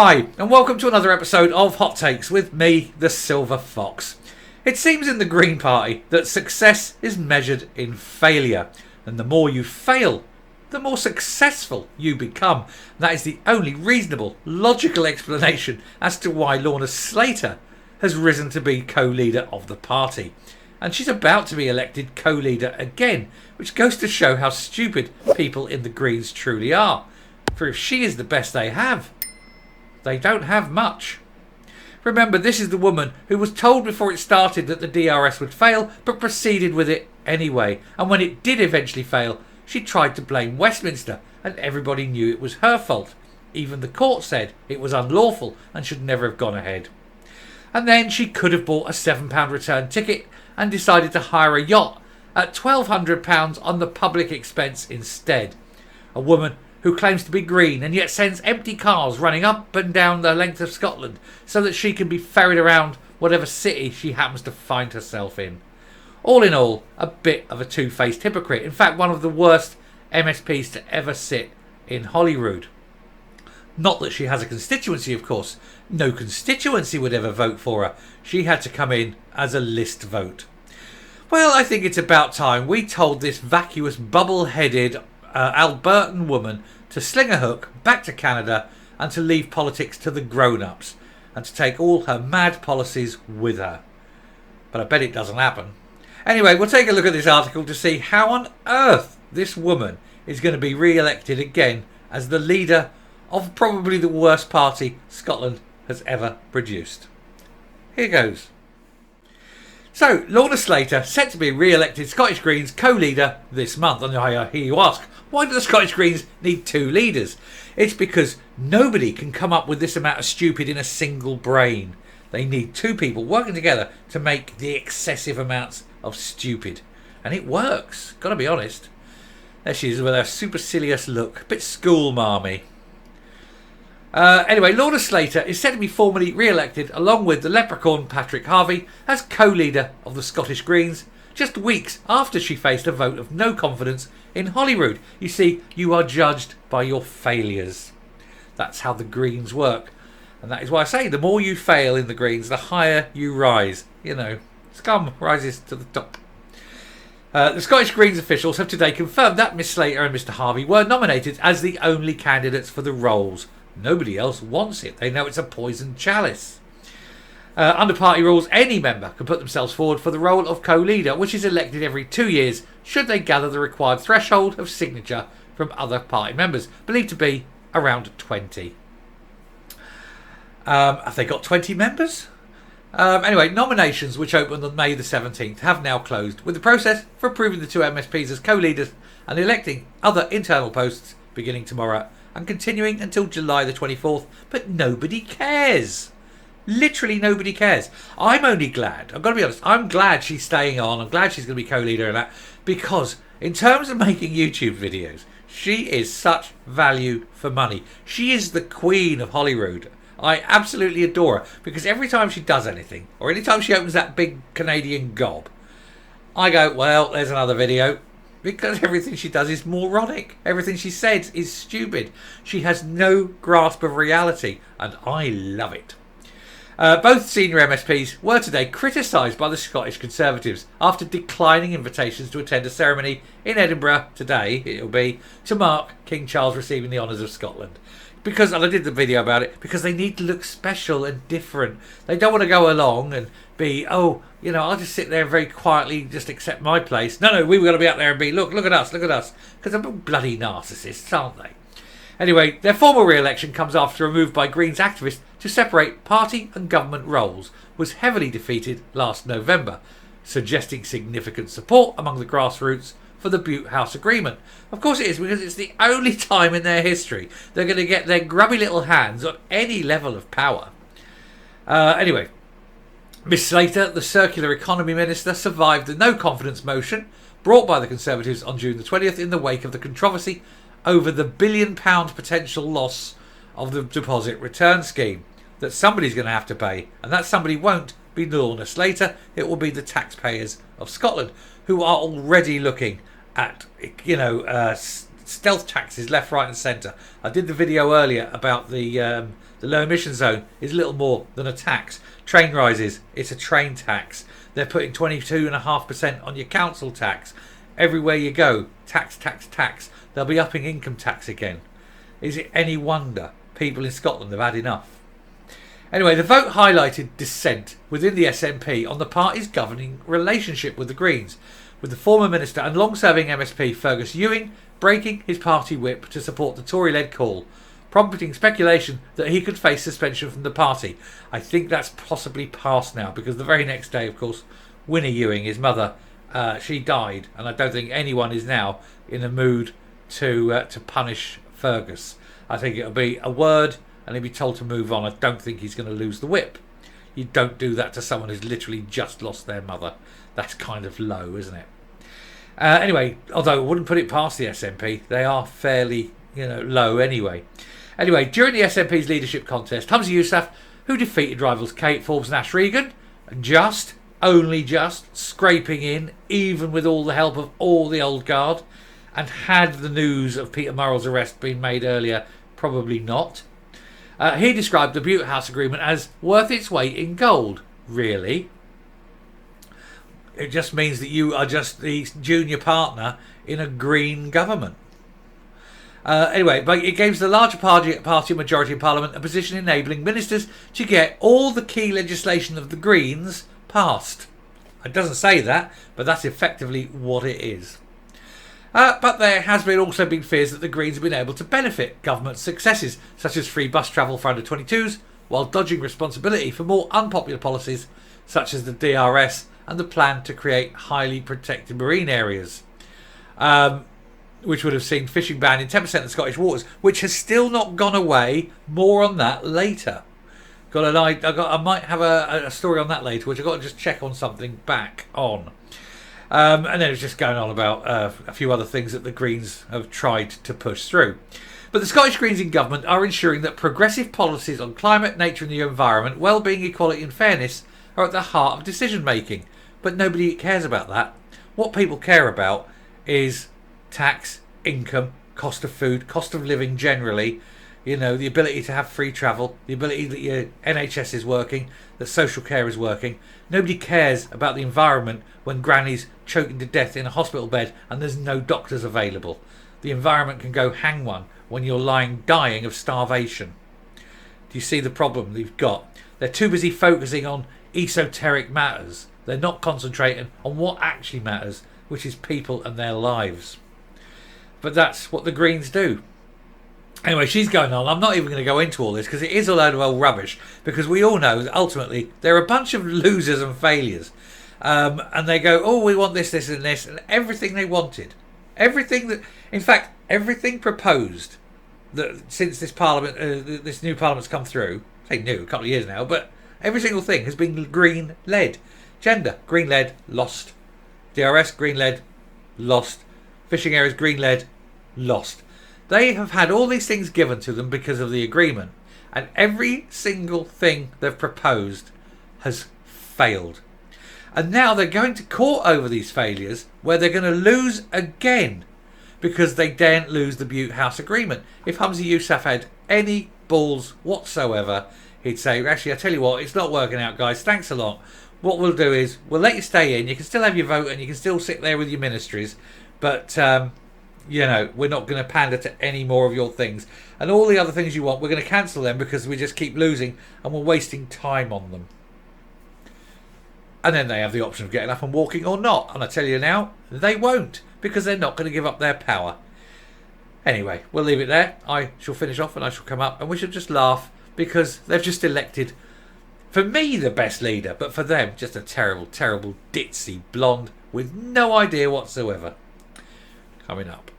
Hi, and welcome to another episode of Hot Takes with me, the Silver Fox. It seems in the Green Party that success is measured in failure, and the more you fail, the more successful you become. That is the only reasonable, logical explanation as to why Lorna Slater has risen to be co-leader of the party. And she's about to be elected co-leader again, which goes to show how stupid people in the Greens truly are. For if she is the best they have, they don't have much. Remember, this is the woman who was told before it started that the DRS would fail, but proceeded with it anyway. And when it did eventually fail, she tried to blame Westminster, and everybody knew it was her fault. Even the court said it was unlawful and should never have gone ahead. And then she could have bought a £7 return ticket and decided to hire a yacht at £1,200 on the public expense instead. A woman who claims to be green and yet sends empty cars running up and down the length of Scotland so that she can be ferried around whatever city she happens to find herself in. All in all, a bit of a two-faced hypocrite. In fact, one of the worst MSPs to ever sit in Holyrood. Not that she has a constituency, of course. No constituency would ever vote for her. She had to come in as a list vote. Well, I think it's about time we told this vacuous, bubble-headed Albertan woman to sling a hook back to Canada and to leave politics to the grown-ups and to take all her mad policies with her. But I bet it doesn't happen. Anyway, we'll take a look at this article to see how on earth this woman is going to be re-elected again as the leader of probably the worst party Scotland has ever produced. Here goes. So, Lorna Slater set to be re-elected Scottish Greens co-leader this month. And I hear you ask, why do the Scottish Greens need two leaders? It's because nobody can come up with this amount of stupid in a single brain. They need two people working together to make the excessive amounts of stupid. And it works, gotta be honest. There she is with her supercilious look, a bit school marmy. Anyway, Lorna Slater is set to be formally re-elected along with the leprechaun Patrick Harvey as co-leader of the Scottish Greens, just weeks after she faced a vote of no confidence in Holyrood. You see, you are judged by your failures. That's how the Greens work. And that is why I say the more you fail in the Greens, the higher you rise. You know, scum rises to the top. The Scottish Greens officials have today confirmed that Miss Slater and Mr Harvey were nominated as the only candidates for the roles. Nobody else wants it. They know it's a poisoned chalice. Under party rules, any member can put themselves forward for the role of co-leader, which is elected every 2 years, should they gather the required threshold of signature from other party members, believed to be around 20. Have they got 20 members? Anyway, nominations, which opened on May the 17th, have now closed, with the process for approving the two MSPs as co-leaders and electing other internal posts beginning tomorrow and continuing until July the 24th, but nobody cares. Literally nobody cares. I'm only glad, I've got to be honest, I'm glad she's staying on, I'm glad she's going to be co-leader and that, because in terms of making YouTube videos, she is such value for money. She is the queen of Holyrood. I absolutely adore her, because every time she does anything, or any time she opens that big Canadian gob, I go, well, there's another video. Because everything she does is moronic. Everything she says is stupid. She has no grasp of reality, and I love it. Both senior MSPs were today criticised by the Scottish Conservatives after declining invitations to attend a ceremony in Edinburgh today, it'll be, to mark King Charles receiving the honours of Scotland. Because, and I did the video about it, because they need to look special and different. They don't want to go along and be, oh, you know, I'll just sit there very quietly, just accept my place. No, we've got to be out there and be, look at us. Because they're bloody narcissists, aren't they? Anyway, their formal re-election comes after a move by Greens activists to separate party and government roles was heavily defeated last November, suggesting significant support among the grassroots for the Butte House Agreement. Of course it is, because it's the only time in their history they're going to get their grubby little hands on any level of power. Anyway, Miss Slater, the Circular Economy Minister, survived the no-confidence motion brought by the Conservatives on June the 20th in the wake of the controversy over the £1 billion potential loss of the deposit return scheme that somebody's going to have to pay, and that somebody won't be Lorna Slater, it will be the taxpayers of Scotland, who are already looking at, stealth taxes left, right, and centre. I did the video earlier about the low emission zone is little more than a tax. Train rises, it's a train tax. They're putting 22.5% on your council tax. Everywhere you go, tax, tax, tax. They'll be upping income tax again. Is it any wonder people in Scotland have had enough? Anyway, the vote highlighted dissent within the SNP on the party's governing relationship with the Greens, with the former minister and long-serving MSP Fergus Ewing breaking his party whip to support the Tory-led call, prompting speculation that he could face suspension from the party. I think that's possibly past now, because the very next day, of course, Winnie Ewing, his mother, she died, and I don't think anyone is now in the mood to punish Fergus. I think it'll be a word and he'll be told to move on. I don't think he's going to lose the whip. You don't do that to someone who's literally just lost their mother. That's kind of low, isn't it? Anyway, although I wouldn't put it past the SNP, they are fairly, low anyway. Anyway, during the SNP's leadership contest, Humza Yousaf, who defeated rivals Kate Forbes and Ash Regan, only just, scraping in, even with all the help of all the old guard, and had the news of Peter Murrell's arrest been made earlier, probably not. He described the Butte House agreement as worth its weight in gold. Really? It just means that you are just the junior partner in a Green government. Anyway, but it gives the larger party majority in Parliament a position enabling ministers to get all the key legislation of the Greens passed. It doesn't say that, but that's effectively what it is. But there has also been fears that the Greens have been able to benefit government successes, such as free bus travel for under-22s, while dodging responsibility for more unpopular policies, such as the DRS and the plan to create highly protected marine areas, which would have seen fishing banned in 10% of the Scottish waters, which has still not gone away. More on that later. I might have a story on that later, which I've got to just check on something back on. And then it's just going on about a few other things that the Greens have tried to push through. But the Scottish Greens in government are ensuring that progressive policies on climate, nature and the environment, well-being, equality and fairness are at the heart of decision making. But nobody cares about that. What people care about is tax, income, cost of food, cost of living generally, the ability to have free travel, the ability that your NHS is working, that social care is working. Nobody cares about the environment when granny's choking to death in a hospital bed and there's no doctors available. The environment can go hang one when you're lying dying of starvation. Do you see the problem they've got? They're too busy focusing on esoteric matters. They're not concentrating on what actually matters, which is people and their lives. But that's what the Greens do. Anyway, she's going on. I'm not even going to go into all this because it is a load of old rubbish, because we all know that ultimately they're a bunch of losers and failures. And they go, oh, we want this, this and this, and everything they wanted. Everything proposed that since this Parliament, this new Parliament's come through, say new, a couple of years now, but every single thing has been Green-led. Gender, Green-led, lost. DRS, Green-led, lost. Fishing areas, Green-led, lost. They have had all these things given to them because of the agreement, and every single thing they've proposed has failed. And now they're going to court over these failures, where they're going to lose again because they daren't lose the Butte House agreement. If Humza Yousaf had any balls whatsoever, he'd say, actually, I tell you what, it's not working out, guys. Thanks a lot. What we'll do is we'll let you stay in. You can still have your vote and you can still sit there with your ministries, but we're not going to pander to any more of your things. And all the other things you want, we're going to cancel them because we just keep losing and we're wasting time on them. And then they have the option of getting up and walking or not. And I tell you now, they won't, because they're not going to give up their power. Anyway, we'll leave it there. I shall finish off and I shall come up and we shall just laugh because they've just elected, for me, the best leader, but for them, just a terrible, terrible ditzy blonde with no idea whatsoever. Coming up.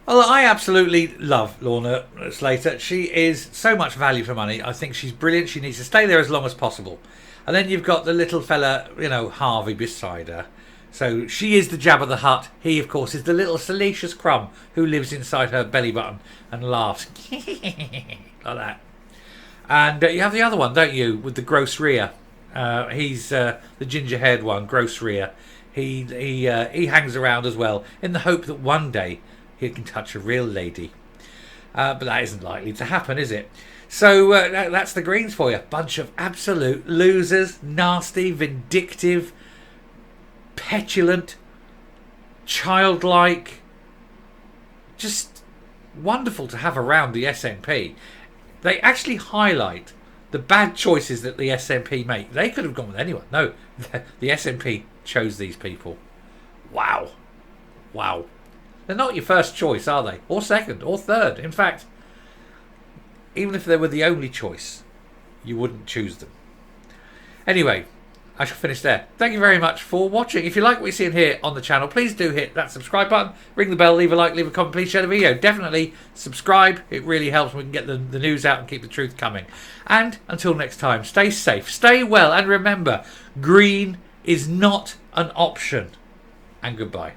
Well, I absolutely love Lorna Slater. She is so much value for money. I think she's brilliant. She needs to stay there as long as possible. And then you've got the little fella, Harvey beside her. So she is the Jabba the Hutt. He, of course, is the little salacious crumb who lives inside her belly button and laughs like that. And you have the other one, don't you, with the gross rear. He's the ginger-haired one, gross rear. he hangs around as well in the hope that one day he can touch a real lady. But that isn't likely to happen, is it? So that's the Greens for you. Bunch of absolute losers, nasty, vindictive, petulant, childlike, just wonderful to have around the SNP. They actually highlight the bad choices that the SNP make. They could have gone with anyone. No, the SNP chose these people. Wow. They're not your first choice, are they? Or second, or third. In fact, even if they were the only choice, you wouldn't choose them. Anyway, I shall finish there. Thank you very much for watching. If you like what you're seeing here on the channel, please do hit that subscribe button, ring the bell, leave a like, leave a comment, please share the video. Definitely subscribe. It really helps. We can get the news out and keep the truth coming. And until next time, stay safe, stay well, and remember, green is not an option. And goodbye.